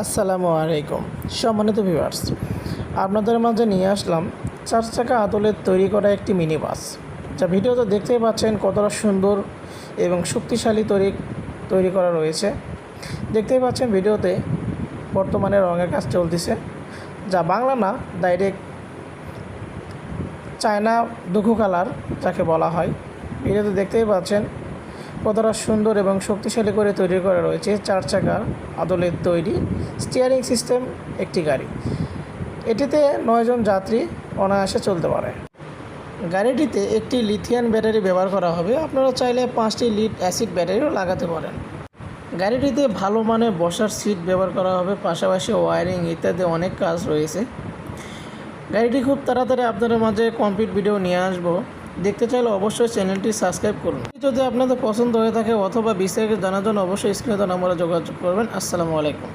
আসসালামু আলাইকুম সম্মানিত ভিউয়ার্স, আপনাদের মাঝে নিয়ে আসলাম 4 চাকা আদলের তৈরি করা একটি মিনি বাস, যা ভিডিওতে দেখতেই পাচ্ছেন কতটা সুন্দর এবং শক্তিশালী তৈরি করা রয়েছে। দেখতেই পাচ্ছেন ভিডিওতে বর্তমানে রঙের কাজ চলতেছে, যা বাংলা না, ডাইরেক্ট চায়না দুঘু কালার যাকে বলা হয়। ভিডিওতে দেখতেই পাচ্ছেন কতটা সুন্দর এবং শক্তিশালী করে তৈরি করা রয়েছে 4 চাকার আদলের তৈরি স্টিয়ারিং সিস্টেম একটি গাড়ি। এটিতে 9 জন যাত্রী অনায়াসে চলতে পারে। গাড়িটিতে একটি লিথিয়াম ব্যাটারি ব্যবহার করা হবে। আপনারা চাইলে 5টি লিড অ্যাসিড ব্যাটারিও লাগাতে পারেন। গাড়িটিতে ভালো মানের বসার সিট ব্যবহার করা হবে, পাশাপাশি ওয়ারিং ইত্যাদি অনেক কাজ রয়েছে। গাড়িটি খুব তাড়াতাড়ি আপনাদের মাঝে কমপ্লিট ভিডিও নিয়ে আসবো। দেখতে চাইলে অবশ্যই চ্যানেলটি সাবস্ক্রাইব করুন। যদি আপনাদের পছন্দ হয়ে থাকে অথবা বিস্তারিত জানার জন্য অবশ্যই স্ক্রিনে দেওয়া নম্বরে যোগাযোগ করবেন। আসসালামু আলাইকুম।